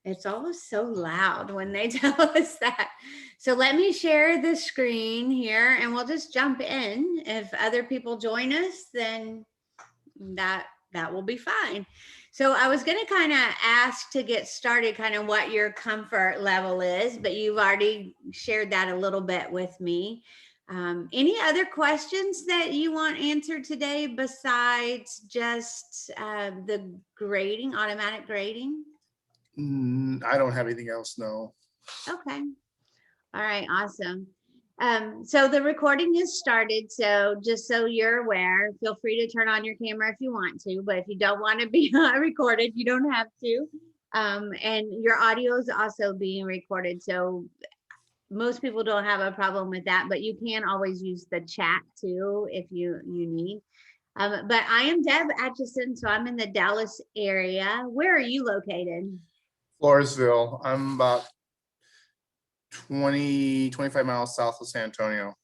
It's always so loud when they tell us that. So let me share the screen here and we'll just jump in. If other people join us, then that will be fine. So I was going to kind of ask to get started kind of what your comfort level is, but you've already shared that a little bit with me. Any other questions that you want answered today besides just the grading, automatic grading? I don't have anything else, no. Okay. All right, awesome. So the recording is started. So just so you're aware, feel free to turn on your camera if you want to, but if you don't want to be recorded, you don't have to. And your audio is also being recorded. So most people don't have a problem with that, but you can always use the chat too if you need. But I am Deb Atchison, so I'm in the Dallas area. Where are you located? Floresville, I'm about 25 miles south of San Antonio.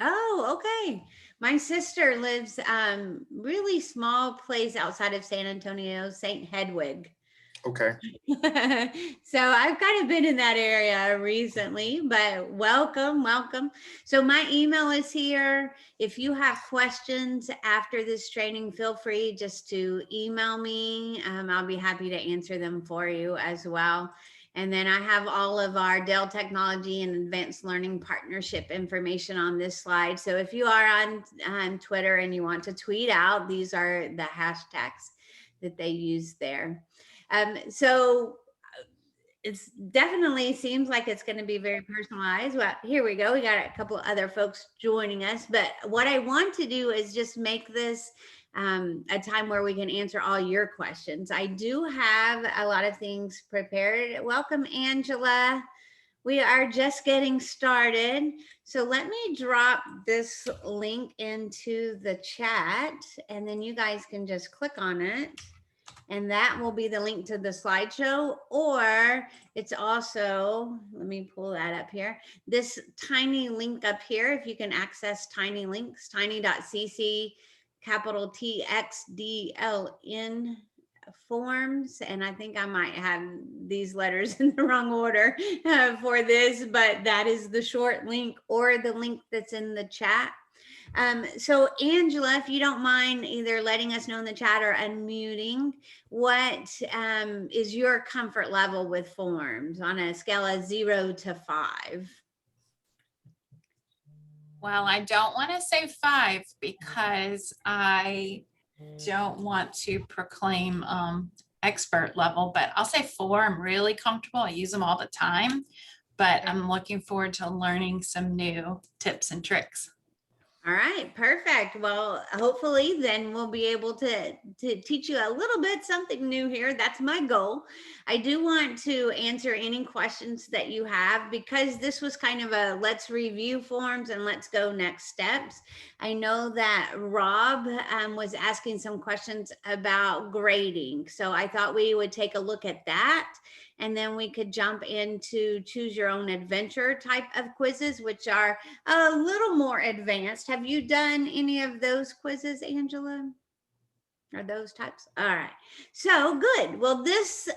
Oh, okay. My sister lives really small place outside of San Antonio, St. Hedwig. Okay. So I've kind of been in that area recently, but welcome, welcome. So my email is here. If you have questions after this training, feel free just to email me. I'll be happy to answer them for you as well. And then I have all of our Dell Technology and Advanced Learning Partnership information on this slide. So if you are on Twitter and you want to tweet out, these are the hashtags that they use there. So it's definitely seems like it's going to be very personalized. Well, here we go. We got a couple other folks joining us, but what I want to do is just make this a time where we can answer all your questions. I do have a lot of things prepared. Welcome, Angela. We are just getting started. So let me drop this link into the chat and then you guys can just click on it. And that will be the link to the slideshow, or it's also, let me pull that up here, this tiny link up here, if you can access tiny links, tiny.cc, capital TXDLN forms. And I think I might have these letters in the wrong order for this, but that is the short link or the link that's in the chat. So Angela, if you don't mind either letting us know in the chat or unmuting, what is your comfort level with forms on a scale of 0 to 5? Well, I don't want to say 5 because I don't want to proclaim expert level, but I'll say 4. I'm really comfortable. I use them all the time, but I'm looking forward to learning some new tips and tricks. All right, perfect. Well, hopefully then we'll be able to teach you a little bit something new here. That's my goal. I do want to answer any questions that you have because this was kind of a let's review forms and let's go next steps. I know that Rob was asking some questions about grading. So I thought we would take a look at that. And then we could jump into choose your own adventure type of quizzes, which are a little more advanced. Have you done any of those quizzes, Angela? Are those types? All right. So good. Well, this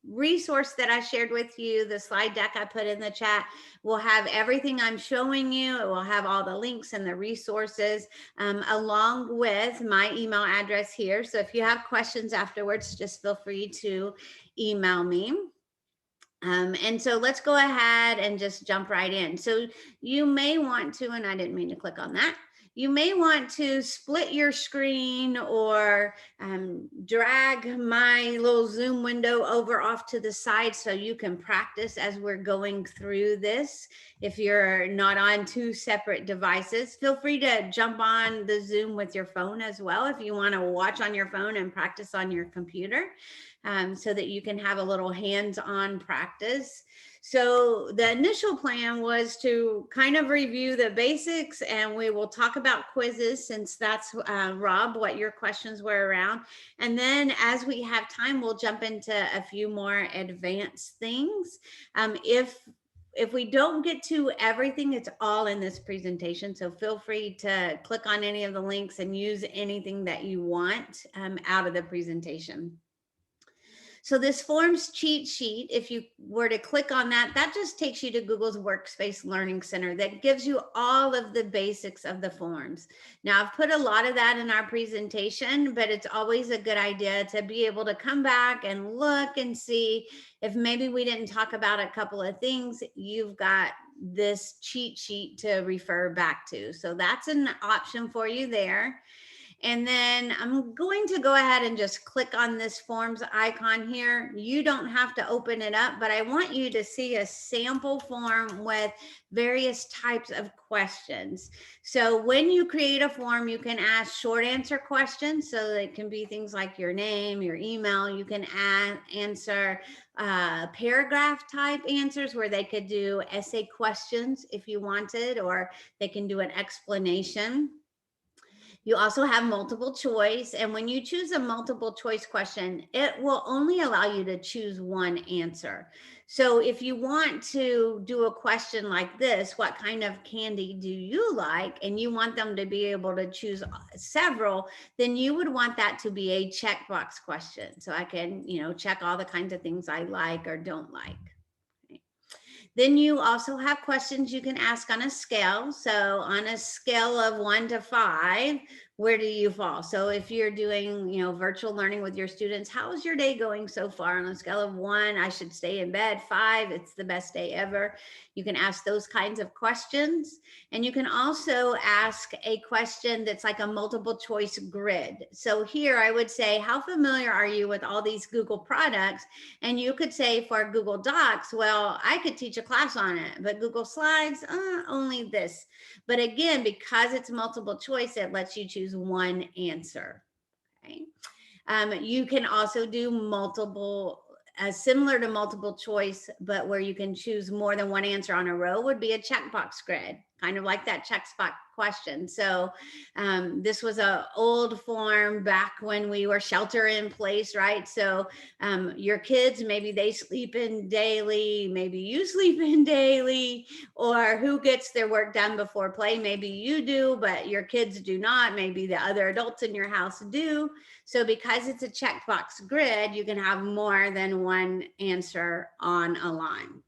resource that I shared with you, the slide deck I put in the chat, will have everything I'm showing you. It will have all the links and the resources along with my email address here. So if you have questions afterwards, just feel free to email me. And so let's go ahead and just jump right in. So you may want to, and I didn't mean to click on that, you may want to split your screen or drag my little Zoom window over off to the side so you can practice as we're going through this. If you're not on 2 separate devices, feel free to jump on the Zoom with your phone as well if you want to watch on your phone and practice on your computer. So that you can have a little hands-on practice. So the initial plan was to kind of review the basics and we will talk about quizzes since that's, Rob, what your questions were around. And then as we have time, we'll jump into a few more advanced things. If we don't get to everything, it's all in this presentation. So feel free to click on any of the links and use anything that you want out of the presentation. So this forms cheat sheet, if you were to click on that, that just takes you to Google's Workspace Learning Center that gives you all of the basics of the forms. Now, I've put a lot of that in our presentation, but it's always a good idea to be able to come back and look and see if maybe we didn't talk about a couple of things. You've got this cheat sheet to refer back to. So that's an option for you there. And then I'm going to go ahead and just click on this forms icon here. You don't have to open it up, but I want you to see a sample form with various types of questions. So when you create a form, you can ask short answer questions. So it can be things like your name, your email. You can answer paragraph type answers where they could do essay questions if you wanted, or they can do an explanation. You also have multiple choice. And when you choose a multiple choice question, it will only allow you to choose one answer. So if you want to do a question like this, what kind of candy do you like? And you want them to be able to choose several, then you would want that to be a checkbox question. So I can, check all the kinds of things I like or don't like. Then you also have questions you can ask on a scale. So on a scale of 1 to 5, where do you fall? So if you're doing, virtual learning with your students, how is your day going so far? On a scale of 1, I should stay in bed. 5, it's the best day ever. You can ask those kinds of questions. And you can also ask a question that's like a multiple choice grid. So here I would say, how familiar are you with all these Google products? And you could say for Google Docs, well, I could teach a class on it, but Google Slides, only this. But again, because it's multiple choice, it lets you choose one answer. Okay. You can also do multiple, similar to multiple choice, but where you can choose more than one answer on a row would be a checkbox grid, kind of like that checkbox question. So this was an old form back when we were shelter in place, right? So your kids, maybe they sleep in daily, maybe you sleep in daily, or who gets their work done before play? Maybe you do, but your kids do not. Maybe the other adults in your house do. So because it's a checkbox grid, you can have more than one answer on a line.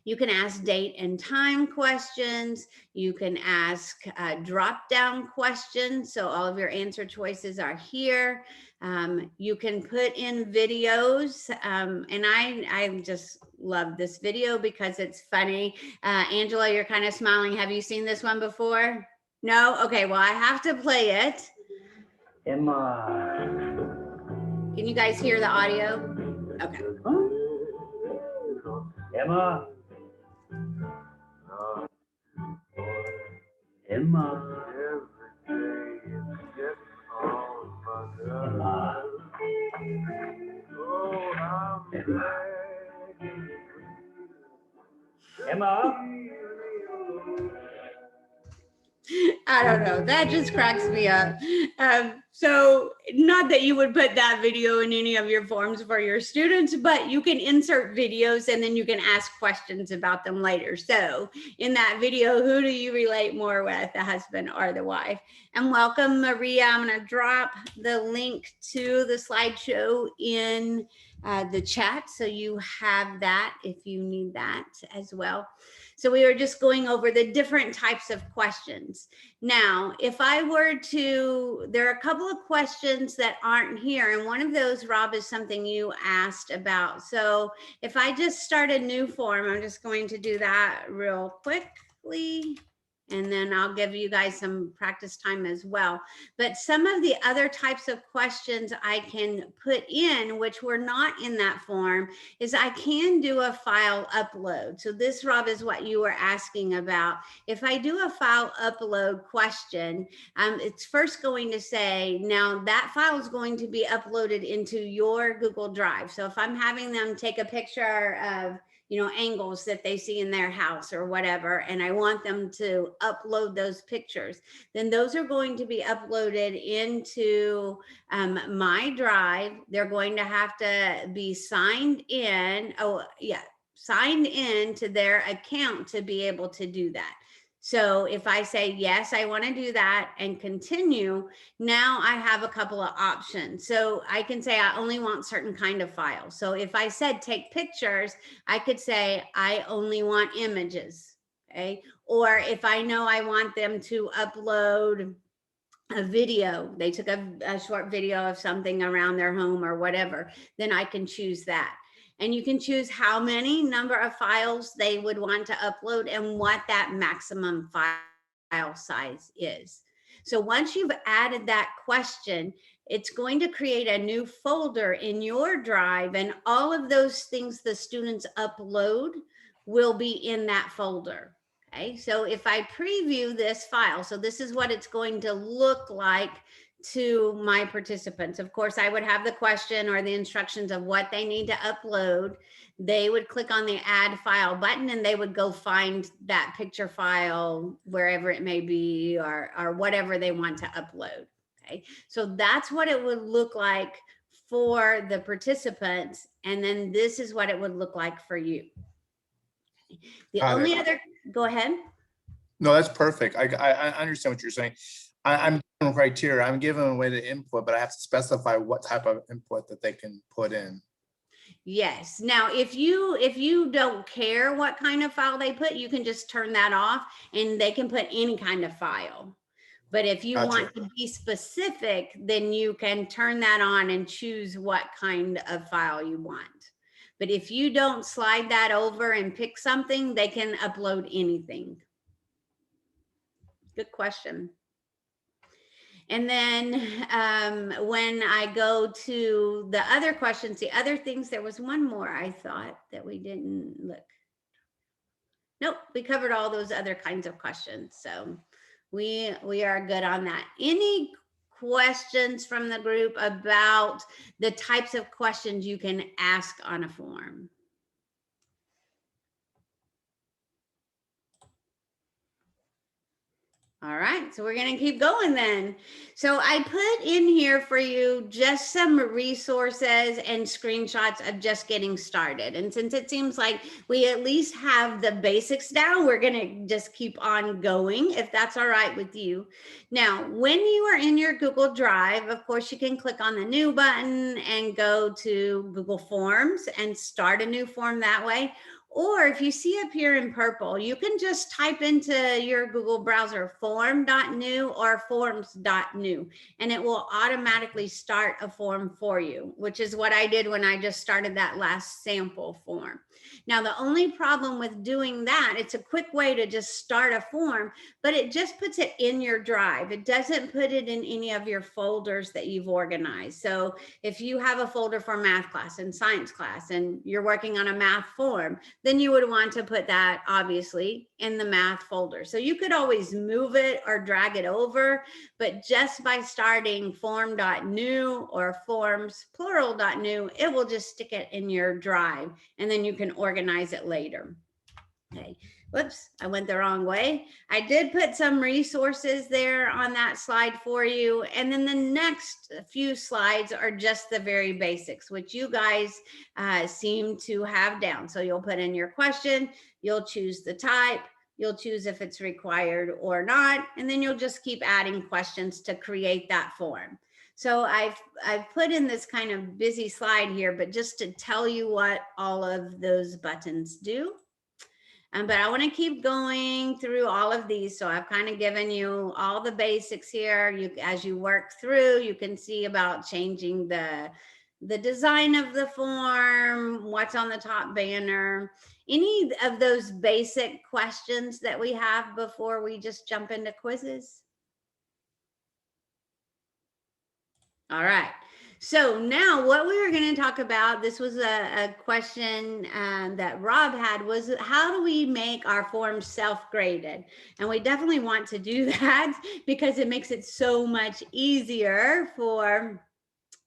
You can ask date and time questions. You can ask drop-down questions. So all of your answer choices are here. You can put in videos. And I just love this video because it's funny. Angela, you're kind of smiling. Have you seen this one before? No? Okay, well, I have to play it. Emma. Can you guys hear the audio? Okay. Emma. Emma. Emma. Emma. I don't know. That just cracks me up. So not that you would put that video in any of your forms for your students, but you can insert videos and then you can ask questions about them later. So in that video, who do you relate more with, the husband or the wife? And welcome, Maria. I'm going to drop the link to the slideshow in the chat. So you have that if you need that as well. So we were just going over the different types of questions. Now, if I were to, there are a couple of questions that aren't here. And one of those, Rob, is something you asked about. So if I just start a new form, I'm just going to do that real quickly. And then I'll give you guys some practice time as well. But some of the other types of questions I can put in, which were not in that form, is I can do a file upload. So this, Rob, is what you were asking about. If I do a file upload question, it's first going to say, now that file is going to be uploaded into your Google Drive. So if I'm having them take a picture of angles that they see in their house or whatever, and I want them to upload those pictures, then those are going to be uploaded into my drive. They're going to have to be signed in. Signed in to their account to be able to do that. So if I say, yes, I want to do that and continue, now I have a couple of options. So I can say I only want certain kind of files. So if I said take pictures, I could say I only want images. Okay. Or if I know I want them to upload a video, they took a short video of something around their home or whatever, then I can choose that. And you can choose how many number of files they would want to upload and what that maximum file size is. So once you've added that question, it's going to create a new folder in your drive, and all of those things the students upload will be in that folder. Okay, so if I preview this file, so this is what it's going to look like to my participants. Of course, I would have the question or the instructions of what they need to upload. They would click on the add file button and they would go find that picture file wherever it may be, or whatever they want to upload. Okay, so that's what it would look like for the participants. And then this is what it would look like for you. The Got only it. other, go ahead. No, that's perfect. I understand what you're saying. I'm given criteria. I'm given a way to input, but I have to specify what type of input that they can put in. Yes. Now, if you don't care what kind of file they put, you can just turn that off and they can put any kind of file. But if you Gotcha. want to be specific, then you can turn that on and choose what kind of file you want. But if you don't slide that over and pick something, they can upload anything. Good question. And then when I go to the other questions, the other things, there was one more I thought that we didn't look. Nope, we covered all those other kinds of questions. So we are good on that. Any questions from the group about the types of questions you can ask on a form? All right, so we're going to keep going then. So I put in here for you just some resources and screenshots of just getting started. And since it seems like we at least have the basics down, we're going to just keep on going, if that's all right with you. Now, when you are in your Google Drive, of course, you can click on the new button and go to Google Forms and start a new form that way. Or if you see up here in purple, you can just type into your Google browser form.new or forms.new, and it will automatically start a form for you, which is what I did when I just started that last sample form. Now, the only problem with doing that, it's a quick way to just start a form, but it just puts it in your drive. It doesn't put it in any of your folders that you've organized. So if you have a folder for math class and science class and you're working on a math form, then you would want to put that obviously in the math folder. So you could always move it or drag it over, but just by starting form.new or forms plural.new, it will just stick it in your drive and then you can organize it later. Okay. Whoops, I went the wrong way. I did put some resources there on that slide for you. And then the next few slides are just the very basics, which you guys seem to have down. So you'll put in your question, you'll choose the type, you'll choose if it's required or not, and then you'll just keep adding questions to create that form. So I've put in this kind of busy slide here, but just to tell you what all of those buttons do. But I want to keep going through all of these. So I've kind of given you all the basics here. As you work through, you can see about changing the design of the form, what's on the top banner, any of those basic questions that we have before we just jump into quizzes. All right. So now what we were going to talk about, this was a question that Rob had, was how do we make our forms self-graded? And we definitely want to do that because it makes it so much easier for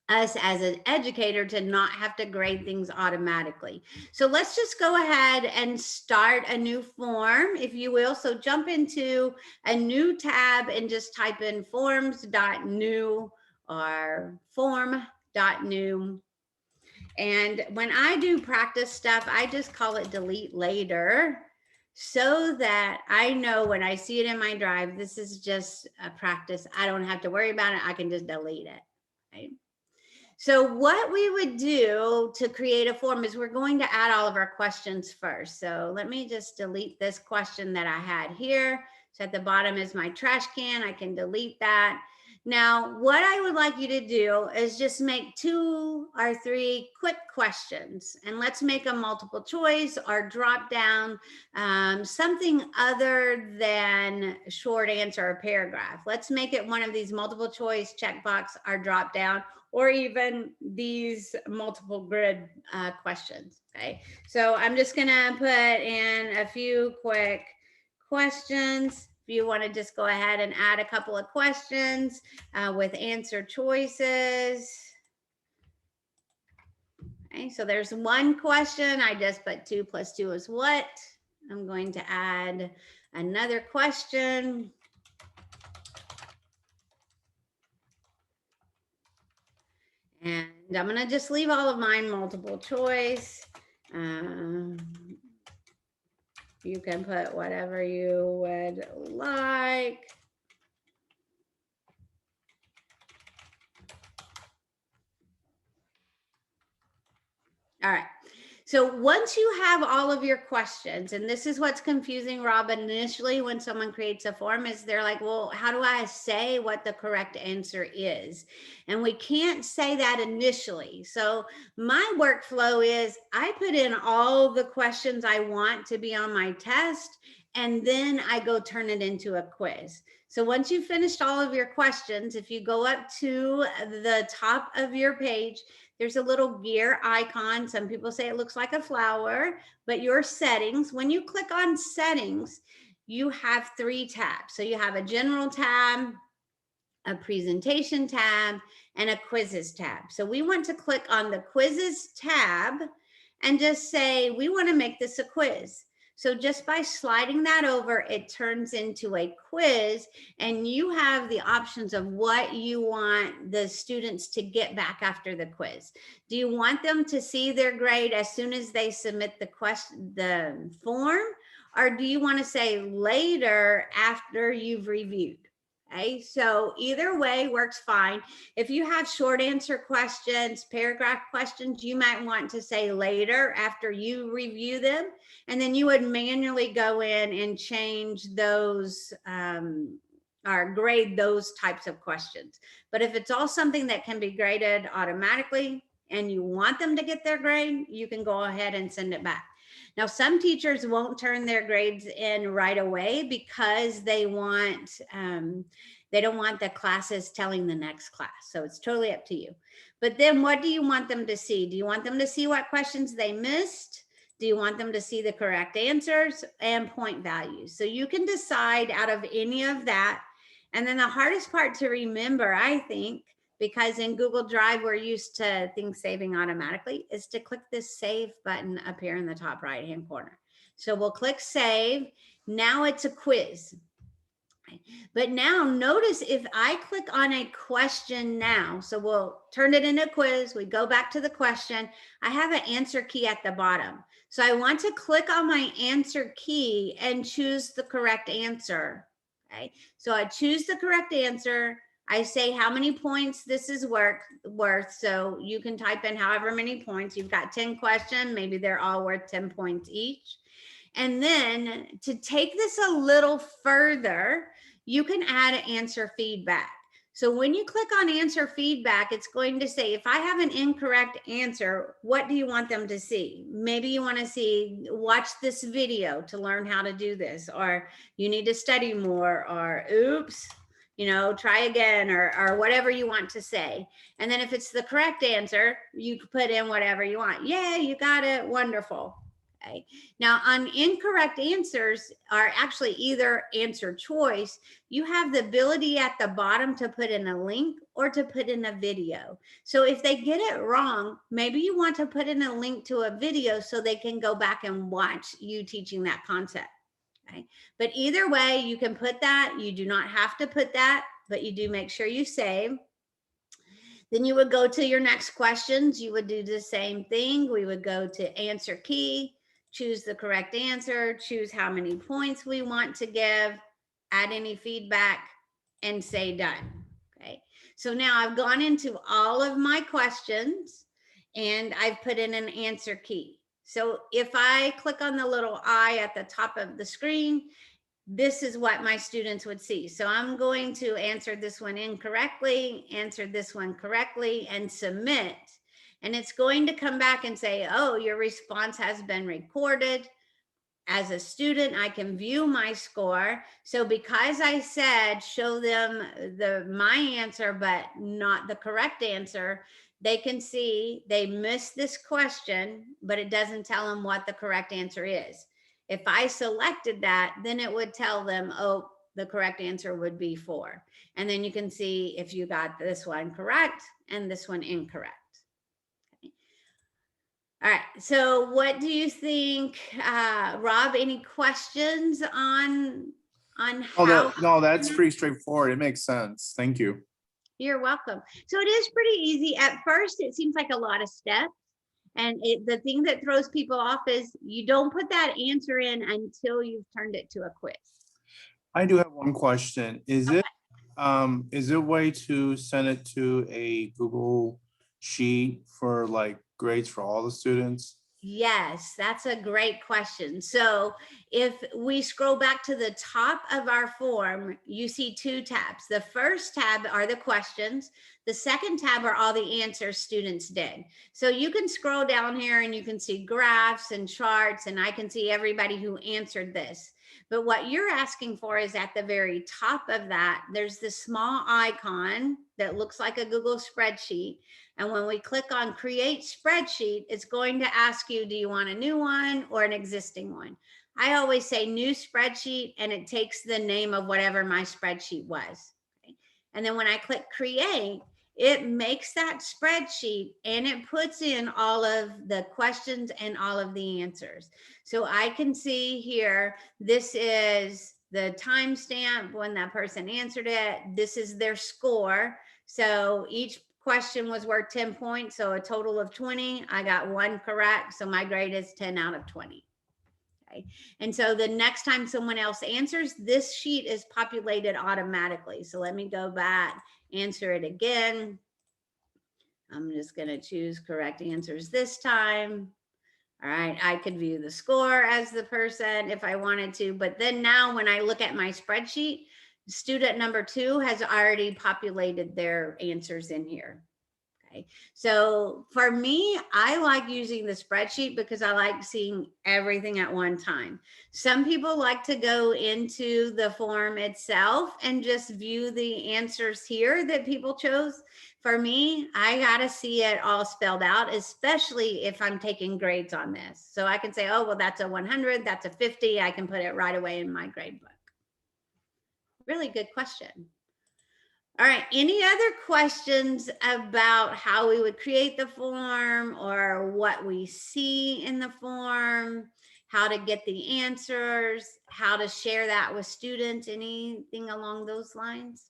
us as an educator to not have to grade things automatically. So let's just go ahead and start a new form, if you will. So jump into a new tab and just type in forms.new or form.new. And when I do practice stuff, I just call it delete later. so that I know when I see it in my drive, this is just a practice. I don't have to worry about it. I can just delete it. Right? So what we would do to create a form is we're going to add all of our questions first. So let me just delete this question that I had here. So at the bottom is my trash can. I can delete that. Now, what I would like you to do is just make 2 or 3 quick questions, and let's make a multiple choice or drop down, something other than short answer or paragraph. Let's make it one of these multiple choice, checkbox, or drop down, or even these multiple grid questions. Okay, so I'm just gonna put in a few quick questions. If you want to just go ahead and add a couple of questions with answer choices. Okay, so there's one question. I just put 2 + 2 is what? I'm going to add another question. And I'm going to just leave all of mine multiple choice. You can put whatever you would like. All right. So once you have all of your questions, and this is what's confusing Rob initially when someone creates a form, is they're like, well, how do I say what the correct answer is? And we can't say that initially. So my workflow is I put in all the questions I want to be on my test, and then I go turn it into a quiz. So once you've finished all of your questions, if you go up to the top of your page, there's a little gear icon. Some people say it looks like a flower, but your settings, when you click on settings, you have 3 tabs. So you have a general tab, a presentation tab, and a quizzes tab. So we want to click on the quizzes tab and just say, we want to make this a quiz. So just by sliding that over, it turns into a quiz, and you have the options of what you want the students to get back after the quiz. Do you want them to see their grade as soon as they submit the form, or do you want to say later after you've reviewed? Okay, so either way works fine. If you have short answer questions, paragraph questions, you might want to say later after you review them, and then you would manually go in and change those or grade those types of questions. But if it's all something that can be graded automatically and you want them to get their grade, you can go ahead and send it back. Now, some teachers won't turn their grades in right away because they don't want the classes telling the next class. So it's totally up to you. But then what do you want them to see? Do you want them to see what questions they missed? Do you want them to see the correct answers and point values? So you can decide out of any of that. And then the hardest part to remember, I think, because in Google Drive, we're used to things saving automatically, is to click this save button up here in the top right-hand corner. So we'll click save. Now it's a quiz. But now notice if I click on a question now, so we'll turn it into a quiz. We go back to the question. I have an answer key at the bottom. So I want to click on my answer key and choose the correct answer. Okay, so I choose the correct answer. I say how many points this is worth. So you can type in however many points. You've got 10 questions. Maybe they're all worth 10 points each. And then to take this a little further, you can add answer feedback. So when you click on answer feedback, it's going to say, if I have an incorrect answer, what do you want them to see? Maybe you want to see, watch this video to learn how to do this, or you need to study more, or oops, try again, or whatever you want to say. And then if it's the correct answer, you can put in whatever you want. Yeah, you got it. Wonderful. Okay. Now on incorrect answers are actually either answer choice. You have the ability at the bottom to put in a link or to put in a video. So if they get it wrong, maybe you want to put in a link to a video so they can go back and watch you teaching that concept. Okay. But either way, you can put that. You do not have to put that, but you do make sure you save. Then you would go to your next questions. You would do the same thing. We would go to answer key, choose the correct answer, choose how many points we want to give, add any feedback, and say done. Okay. So now I've gone into all of my questions and I've put in an answer key. So if I click on the little eye at the top of the screen, this is what my students would see. So I'm going to answer this one incorrectly, answer this one correctly, and submit. And it's going to come back and say, oh, your response has been recorded. As a student, I can view my score. So because I said show them my answer, but not the correct answer, they can see they missed this question, but it doesn't tell them what the correct answer is. If I selected that, then it would tell them, oh, the correct answer would be 4. And then you can see if you got this one correct and this one incorrect. All right, so what do you think, Rob? Any questions on how? No, that's pretty straightforward. It makes sense. Thank you. You're welcome. So it is pretty easy. At first, it seems like a lot of steps. And the thing that throws people off is you don't put that answer in until you've turned it to a quiz. I do have one question. Is it a way to send it to a Google sheet for like grades for all the students? Yes, that's a great question. So if we scroll back to the top of our form, you see 2 tabs. The first tab are the questions. The second tab are all the answers students did. So you can scroll down here and you can see graphs and charts, and I can see everybody who answered this. But what you're asking for is at the very top of that, there's this small icon that looks like a Google spreadsheet. And when we click on create spreadsheet, it's going to ask you, do you want a new one or an existing one? I always say new spreadsheet, and it takes the name of whatever my spreadsheet was. Okay? And then when I click create, it makes that spreadsheet and it puts in all of the questions and all of the answers. So I can see here, this is the timestamp when that person answered it. This is their score. So each question was worth 10 points. So a total of 20. I got 1 correct. So my grade is 10 out of 20. Okay. And so the next time someone else answers, this sheet is populated automatically. So let me go back, answer it again. I'm just going to choose correct answers this time. All right, I could view the score as the person if I wanted to, but then now when I look at my spreadsheet, student number 2 has already populated their answers in here. Okay, so for me, I like using the spreadsheet because I like seeing everything at one time. Some people like to go into the form itself and just view the answers here that people chose. For me, I got to see it all spelled out, especially if I'm taking grades on this. So I can say, oh, well, that's a 100, that's a 50. I can put it right away in my grade book. Really good question. All right, any other questions about how we would create the form or what we see in the form, how to get the answers, how to share that with students, anything along those lines?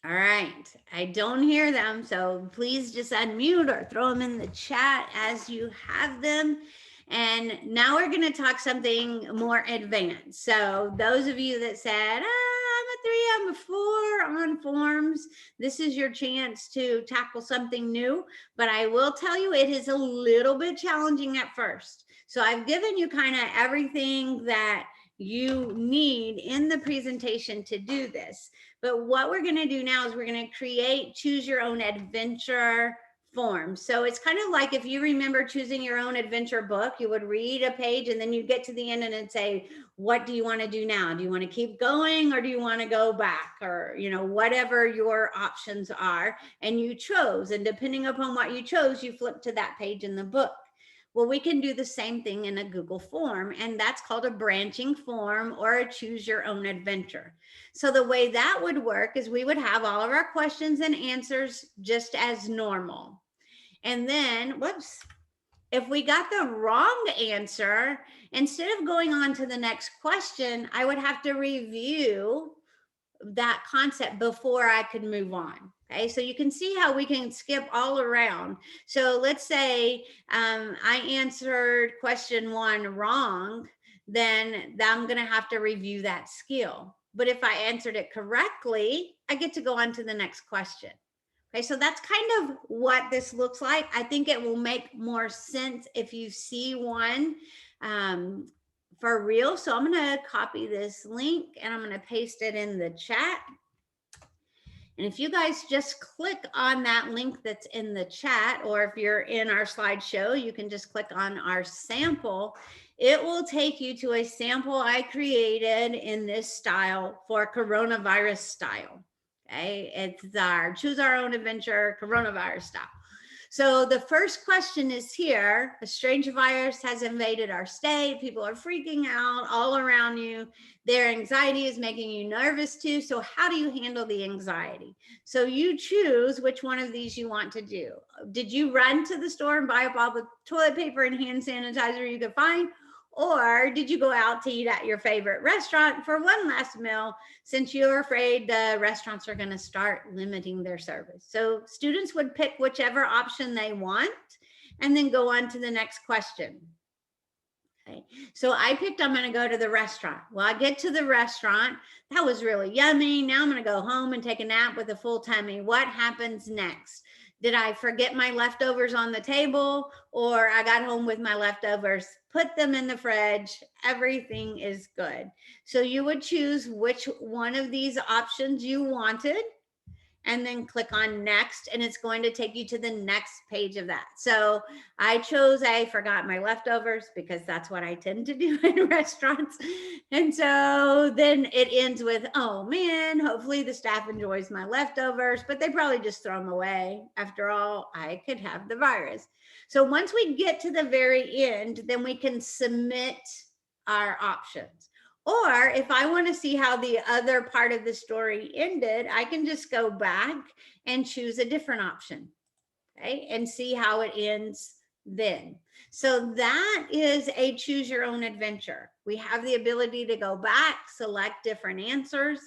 All right, I don't hear them, so please just unmute or throw them in the chat as you have them. And now we're going to talk something more advanced. So those of you that said, I'm a 3, I'm a 4 on forms, this is your chance to tackle something new. But I will tell you, it is a little bit challenging at first. So I've given you kind of everything that you need in the presentation to do this. But what we're going to do now is we're going to create choose your own adventure form. So it's kind of like if you remember choosing your own adventure book, you would read a page and then you get to the end and it'd say, what do you want to do now? Do you want to keep going or do you want to go back? Or, you know, whatever your options are. And you chose, and depending upon what you chose, you flip to that page in the book. Well, we can do the same thing in a Google form, and that's called a branching form or a choose your own adventure. So the way that would work is we would have all of our questions and answers just as normal. And then, whoops, if we got the wrong answer, instead of going on to the next question, I would have to review that concept before I could move on. Okay, so you can see how we can skip all around. So let's say I answered question 1 wrong, then I'm going to have to review that skill. But if I answered it correctly, I get to go on to the next question. Okay, so that's kind of what this looks like. I think it will make more sense if you see one for real. So I'm going to copy this link and I'm going to paste it in the chat. And if you guys just click on that link that's in the chat, or if you're in our slideshow, you can just click on our sample. It will take you to a sample I created in this style for coronavirus style. Okay, it's our choose our own adventure coronavirus style. So the first question is here: a strange virus has invaded our state. People are freaking out all around you. Their anxiety is making you nervous too. So how do you handle the anxiety? So you choose which one of these you want to do. Did you run to the store and buy up all the toilet paper and hand sanitizer you could find? Or did you go out to eat at your favorite restaurant for one last meal since you're afraid the restaurants are going to start limiting their service? So students would pick whichever option they want and then go on to the next question. Okay, so I picked I'm going to go to the restaurant. Well, I get to the restaurant. That was really yummy. Now I'm going to go home and take a nap with a full tummy. What happens next? Did I forget my leftovers on the table, or I got home with my leftovers, put them in the fridge, everything is good? So you would choose which one of these options you wanted and then click on next, and it's going to take you to the next page of that. So I chose I forgot my leftovers because that's what I tend to do in restaurants. And so then it ends with, oh man, hopefully the staff enjoys my leftovers, but they probably just throw them away. After all, I could have the virus. So once we get to the very end, then we can submit our options. Or if I want to see how the other part of the story ended, I can just go back and choose a different option, okay, and see how it ends then. So that is a choose your own adventure. We have the ability to go back, select different answers.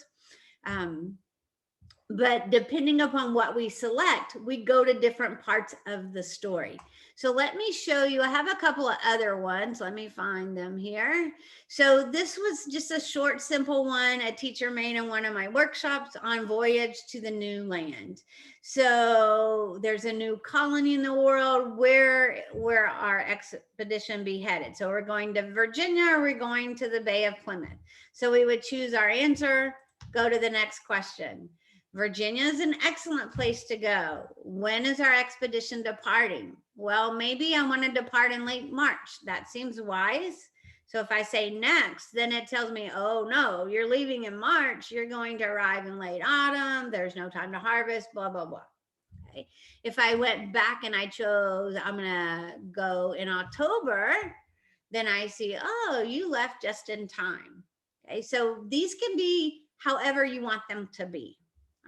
But depending upon what we select, we go to different parts of the story. So let me show you, I have a couple of other ones. Let me find them here. So this was just a short, simple one a teacher made in one of my workshops on Voyage to the New Land. So there's a new colony in the world. Where our expedition be headed? So we're going to Virginia, or we're going to the Bay of Plymouth. So we would choose our answer, go to the next question. Virginia is an excellent place to go. When is our expedition departing? Well, maybe I want to depart in late March. That seems wise. So if I say next, then it tells me, oh no, you're leaving in March. You're going to arrive in late autumn. There's no time to harvest, blah, blah, blah. Okay. If I went back and I chose, I'm going to go in October, then I see, oh, you left just in time. Okay. So these can be however you want them to be.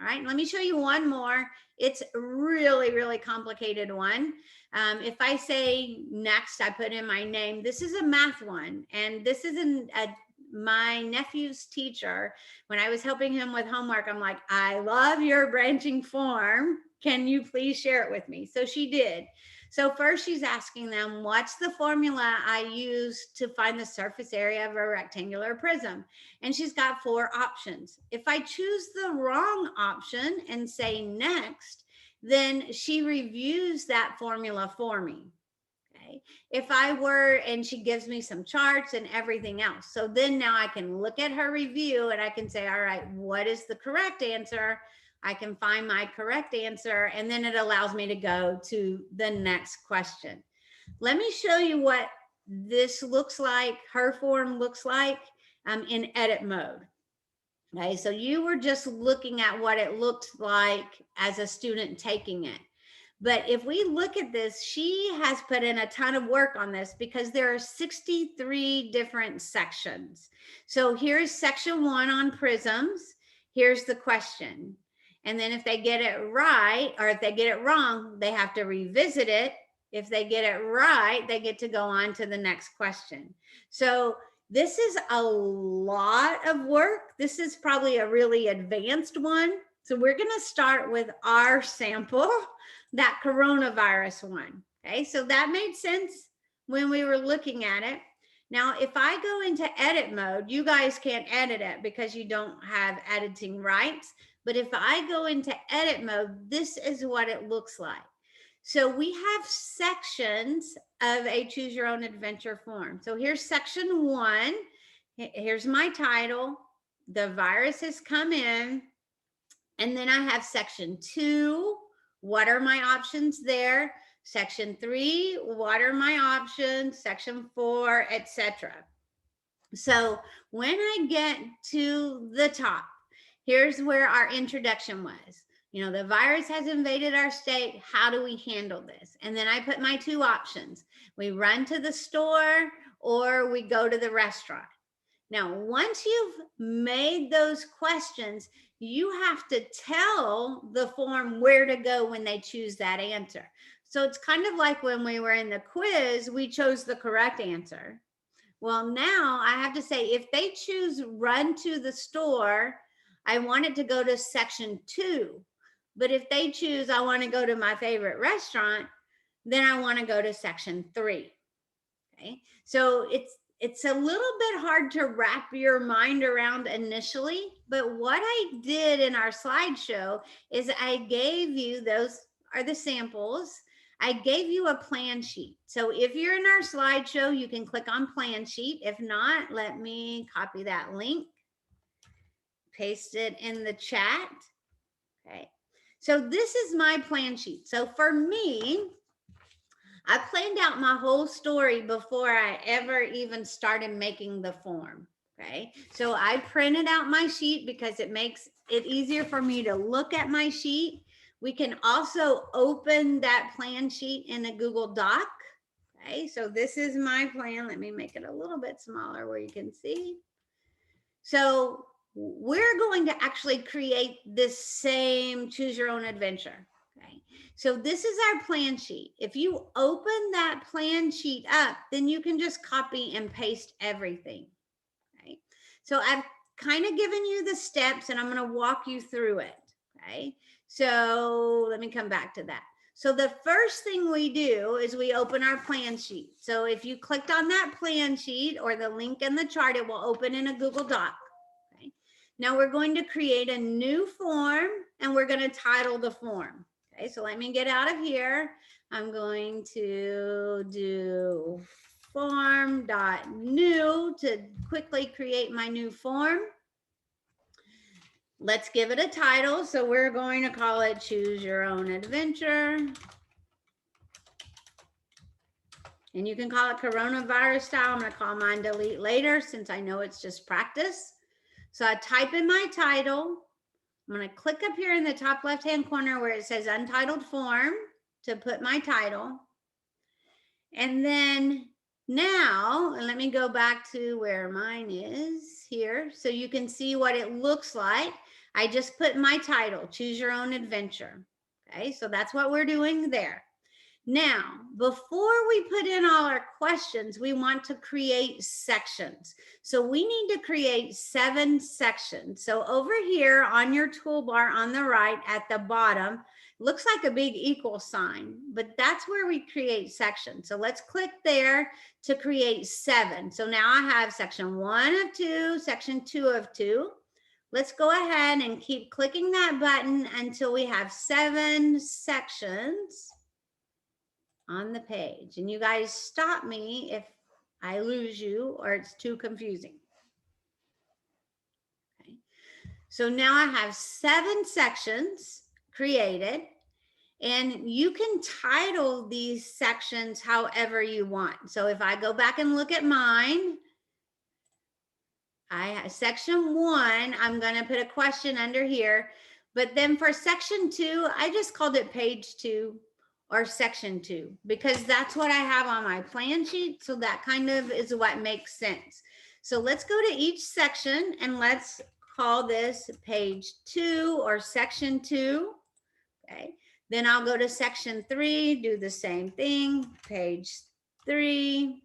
All right, let me show you one more. It's a really, really complicated one. If I say next, I put in my name. This is a math one, and this is my nephew's teacher. When I was helping him with homework, I'm like, I love your branching form. Can you please share it with me? So she did. So first she's asking them, what's the formula I use to find the surface area of a rectangular prism? And she's got 4 options. If I choose the wrong option and say next, then she reviews that formula for me. Okay. If I were, and she gives me some charts and everything else. So then now I can look at her review and I can say, all right, what is the correct answer? I can find my correct answer, and then it allows me to go to the next question. Let me show you what this looks like, her form looks like in edit mode. Okay, so you were just looking at what it looked like as a student taking it. But if we look at this, she has put in a ton of work on this because there are 63 different sections. So here's section 1 on prisms. Here's the question. And then if they get it right, or if they get it wrong, they have to revisit it. If they get it right, they get to go on to the next question. So This is a lot of work. This is probably a really advanced one. So we're going to start with our sample, that coronavirus one. Okay, so that made sense when we were looking at it. Now, if I go into edit mode, you guys can't edit it because you don't have editing rights. But if I go into edit mode, this is what it looks like. So we have sections of a choose your own adventure form. So here's section 1. Here's my title. The virus has come in. And then I have section 2. What are my options there? Section 3, what are my options? Section 4, etc. So when I get to the top, here's where our introduction was. You know, the virus has invaded our state. How do we handle this? And then I put my 2 options. We run to the store or we go to the restaurant. Now, once you've made those questions, you have to tell the form where to go when they choose that answer. So it's kind of like when we were in the quiz, we chose the correct answer. Well, now I have to say, if they choose run to the store, I want it to go to section 2. But if they choose, I want to go to my favorite restaurant, then I want to go to section 3. Okay. So it's a little bit hard to wrap your mind around initially, but what I did in our slideshow is I gave you, those are the samples. I gave you a plan sheet. So if you're in our slideshow, you can click on plan sheet. If not, let me copy that link, paste it in the chat. Okay. So this is my plan sheet. So for me, I planned out my whole story before I ever even started making the form. Okay. So I printed out my sheet because it makes it easier for me to look at my sheet. We can also open that plan sheet in a Google Doc. Okay. So this is my plan. Let me make it a little bit smaller where you can see. So we're going to actually create this same choose your own adventure. Okay. So this is our plan sheet. If you open that plan sheet up, then you can just copy and paste everything. Okay. So I've kind of given you the steps and I'm going to walk you through it. Okay. So let me come back to that. So the first thing we do is we open our plan sheet. So if you clicked on that plan sheet or the link in the chart, it will open in a Google Doc. Okay. Now we're going to create a new form and we're going to title the form. Okay, so let me get out of here. I'm going to do form.new to quickly create my new form. Let's give it a title. So we're going to call it Choose Your Own Adventure. And you can call it coronavirus style. I'm going to call mine delete later since I know it's just practice. So I type in my title. I'm going to click up here in the top left-hand corner where it says Untitled Form to put my title. And then now, and let me go back to where mine is here so you can see what it looks like. I just put my title, Choose Your Own Adventure. Okay, so that's what we're doing there. Now, before we put in all our questions, we want to create sections. So we need to create 7 sections. So over here on your toolbar on the right at the bottom, looks like a big equal sign, but that's where we create sections. So let's click there to create 7. So now I have section 1 of 2, section 2 of 2. Let's go ahead and keep clicking that button until we have 7 sections on the page. And you guys stop me if I lose you or it's too confusing. Okay. So now I have 7 sections created and you can title these sections however you want. So if I go back and look at mine, I have section 1, I'm going to put a question under here, but then for section 2, I just called it page 2. Or section 2, because that's what I have on my plan sheet. So that kind of is what makes sense. So let's go to each section and let's call this page 2 or section 2. Okay. Then I'll go to section 3, do the same thing, page 3.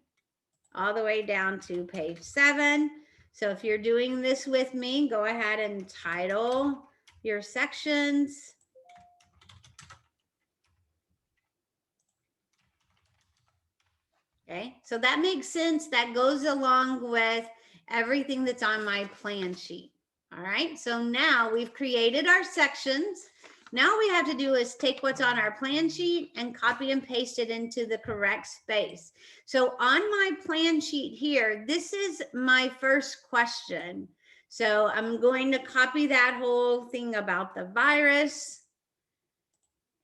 all the way down to page 7. So if you're doing this with me, go ahead and title your sections. Okay, so that makes sense. That goes along with everything that's on my plan sheet. All right, so now we've created our sections. Now we have to do is take what's on our plan sheet and copy and paste it into the correct space. So on my plan sheet here, this is my first question. So I'm going to copy that whole thing about the virus.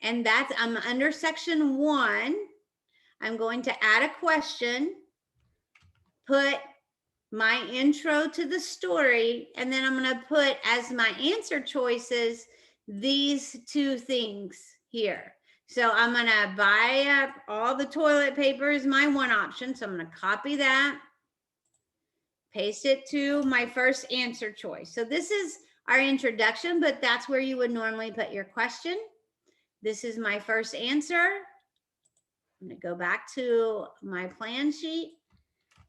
And that's, I'm under section 1. I'm going to add a question, put my intro to the story, and then I'm going to put as my answer choices these 2 things here. So I'm going to buy up all the toilet paper is my one option. So I'm going to copy that, paste it to my first answer choice. So this is our introduction, but that's where you would normally put your question. This is my first answer. I'm going to go back to my plan sheet.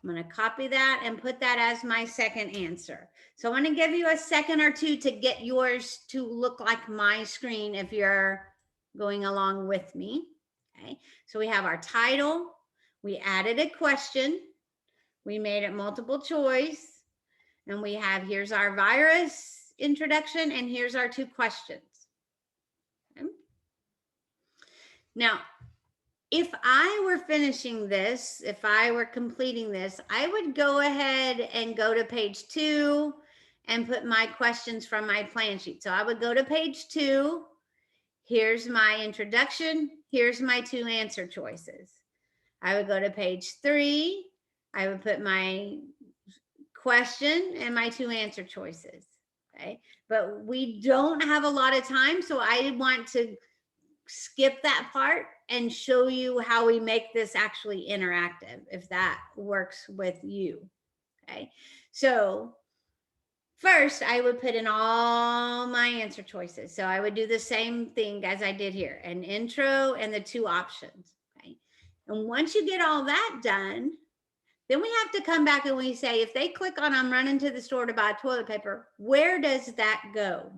I'm going to copy that and put that as my second answer. So I want to give you a second or two to get yours to look like my screen if you're going along with me. Okay, so we have our title. We added a question. We made it multiple choice. And we have, here's our virus introduction, and here's our 2 questions. Okay. Now, if I were finishing this, if I were completing this, I would go ahead and go to page 2 and put my questions from my plan sheet. So I would go to page 2. Here's my introduction. Here's my 2 answer choices. I would go to page 3. I would put my question and my 2 answer choices. Okay. But we don't have a lot of time, so I want to skip that part and show you how we make this actually interactive, if that works with you. Okay, so first I would put in all my answer choices. So I would do the same thing as I did here, an intro and the 2 options. Okay, and once you get all that done, then we have to come back and we say, if they click on I'm running to the store to buy toilet paper, where does that go?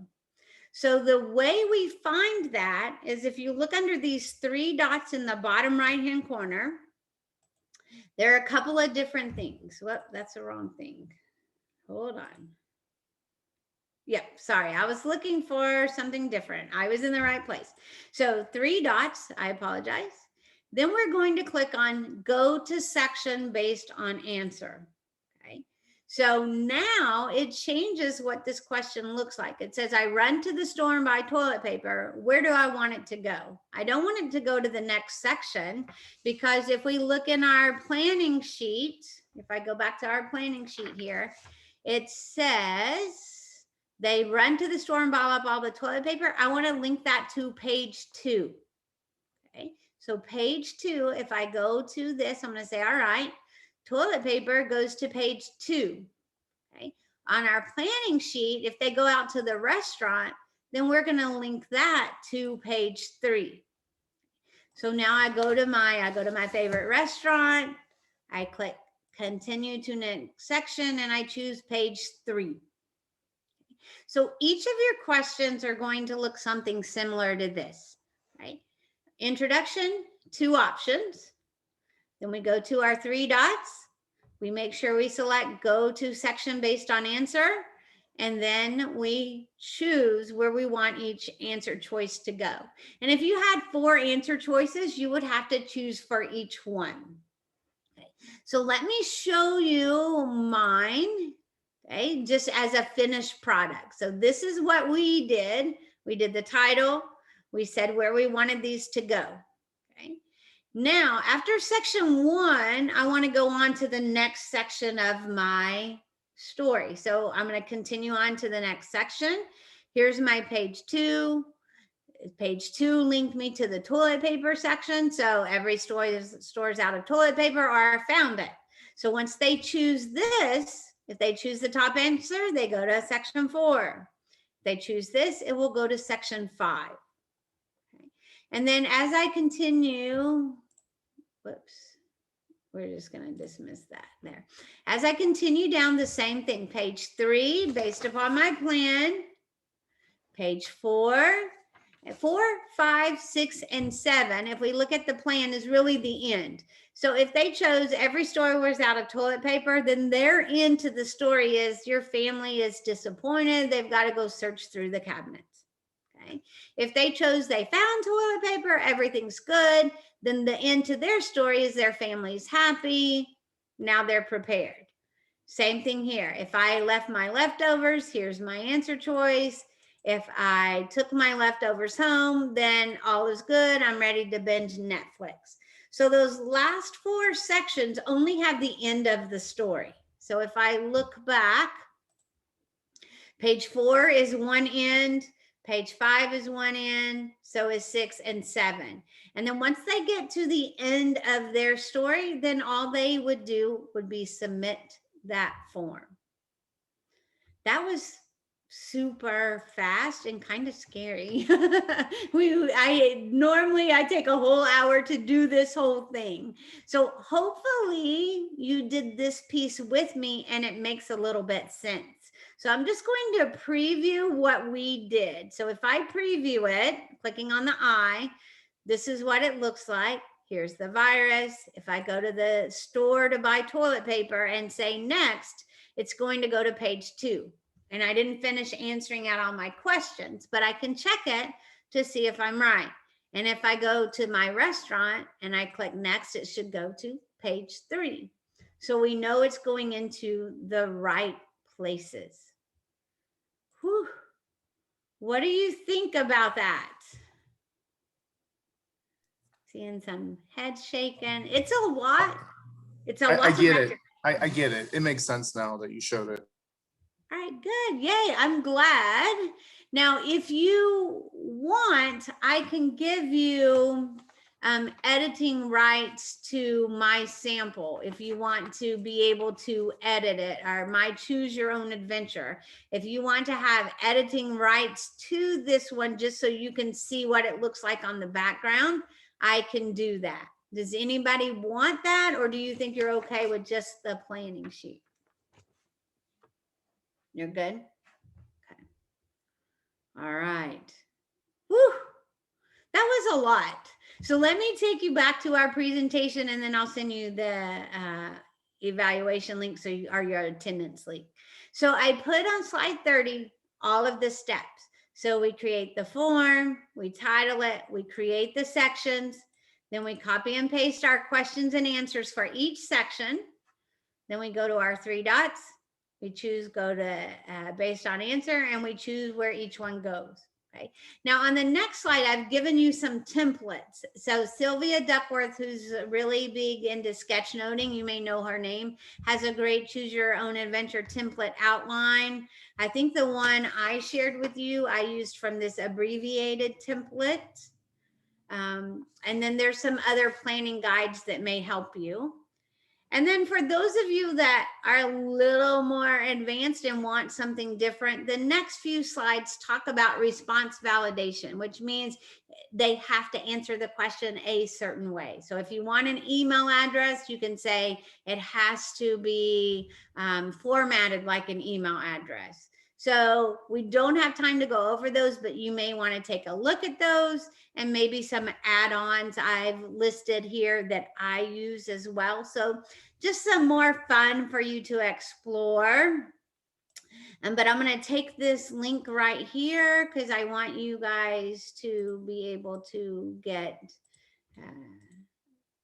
So the way we find that is if you look under these 3 dots in the bottom right-hand corner, there are a couple of different things. Well, that's the wrong thing. Hold on. Yep, sorry, I was looking for something different. I was in the right place. So 3 dots, I apologize. Then we're going to click on go to section based on answer. Okay. So now it changes what this question looks like. It says, I run to the store and buy toilet paper. Where do I want it to go? I don't want it to go to the next section, because if we look in our planning sheet, if I go back to our planning sheet here, it says they run to the store and buy up all the toilet paper. I want to link that to page 2. Okay, so page 2, if I go to this, I'm going to say, all right, toilet paper goes to page 2. Okay. On our planning sheet, if they go out to the restaurant, then we're going to link that to page 3. So now I go to my favorite restaurant. I click continue to next section and I choose page 3. So each of your questions are going to look something similar to this, right? Introduction, 2 options. Then we go to our 3 dots. We make sure we select go to section based on answer, and then we choose where we want each answer choice to go. And if you had 4 answer choices, you would have to choose for each one. Okay. So let me show you mine, okay, just as a finished product. So this is what we did. We did the title. We said where we wanted these to go. Okay. Now, after section 1, I want to go on to the next section of my story. So I'm going to continue on to the next section. Here's my page 2. Page 2 linked me to the toilet paper section. So every store stores out of toilet paper, or I found it. So once they choose this, if they choose the top answer, they go to section 4. If they choose this, it will go to section 5. And then as I continue, whoops, We're just going to dismiss that there. As I continue down, the same thing. Page 3, based upon my plan. Page 4, 4, 5, 6, and 7. If we look at the plan, is really the end. So if they chose every story was out of toilet paper, then their end to the story is your family is disappointed. They've got to go search through the cabinets. Okay. If they chose they found toilet paper, everything's good, then the end to their story is their family's happy. Now they're prepared. Same thing here. If I left my leftovers, here's my answer choice. If I took my leftovers home, then all is good. I'm ready to binge Netflix. So those last 4 sections only have the end of the story. So if I look back, page 4 is one end, page 5 is one end, so is 6 and 7. And then once they get to the end of their story, then all they would do would be submit that form. That was super fast and kind of scary. Normally I take a whole hour to do this whole thing. So hopefully you did this piece with me and it makes a little bit sense. So I'm just going to preview what we did. So if I preview it, clicking on the eye, this is what it looks like. Here's the virus. If I go to the store to buy toilet paper and say next, it's going to go to page 2. And I didn't finish answering out all my questions, but I can check it to see if I'm right. And if I go to my restaurant and I click next, it should go to page 3. So we know it's going into the right places. Whew. What do you think about that? Seeing some head shaking. It's a lot. It's a lot. I get it. I get it. It makes sense now that you showed it. All right, good. Yay, I'm glad. Now, if you want, I can give you editing rights to my sample if you want to be able to edit it, or my choose your own adventure. If you want to have editing rights to this one, just so you can see what it looks like on the background, I can do that. Does anybody want that, or do you think you're okay with just the planning sheet? You're good? Okay. All right. Whew. That was a lot. So let me take you back to our presentation, and then I'll send you the evaluation link, so or your attendance link. So I put on slide 30 all of the steps. So we create the form, we title it, we create the sections, then we copy and paste our questions and answers for each section. Then we go to our 3 dots. We choose go to based on answer, and we choose where each one goes. Okay. Now on the next slide, I've given you some templates. So Sylvia Duckworth, who's really big into sketchnoting, you may know her name, has a great choose your own adventure template outline. I think the one I shared with you, I used from this abbreviated template. And then there's some other planning guides that may help you. And then for those of you that are a little more advanced and want something different, the next few slides talk about response validation, which means they have to answer the question a certain way. So if you want an email address, you can say it has to be formatted like an email address. So we don't have time to go over those, but you may want to take a look at those, and maybe some add-ons I've listed here that I use as well. So just some more fun for you to explore. But I'm going to take this link right here because I want you guys to be able to get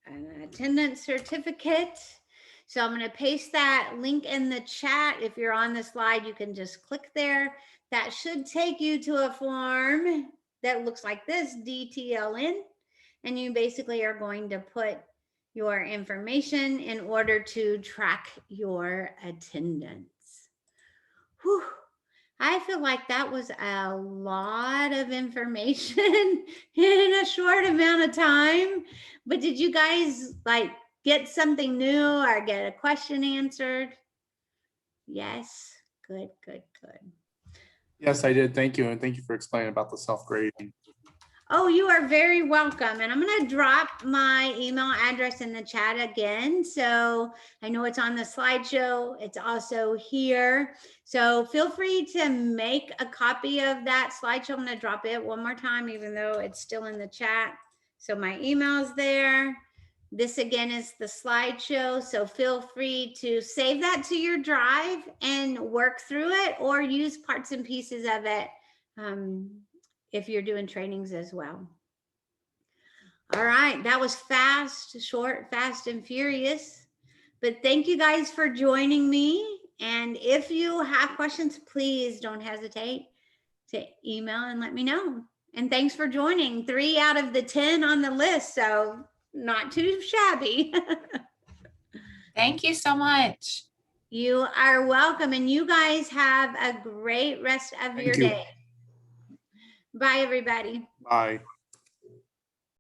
an attendance certificate. So I'm going to paste that link in the chat. If you're on the slide, you can just click there. That should take you to a form that looks like this, DTLN. And you basically are going to put your information in order to track your attendance. Whew. I feel like that was a lot of information in a short amount of time. But did you guys like get something new or get a question answered? Yes. Good, good, good. Yes, I did. Thank you. And thank you for explaining about the self-grading. Oh, you are very welcome. And I'm going to drop my email address in the chat again. So I know it's on the slideshow. It's also here. So feel free to make a copy of that slideshow. I'm going to drop it one more time, even though it's still in the chat. So my email's there. This again is the slideshow. So feel free to save that to your drive and work through it, or use parts and pieces of it if you're doing trainings as well. All right, that was fast, short, fast, and furious. But thank you guys for joining me. And if you have questions, please don't hesitate to email and let me know. And thanks for joining. 3 out of the 10 on the list, so not too shabby. Thank you so much. You are welcome. And you guys have a great rest of your you. day. Bye, everybody. Bye.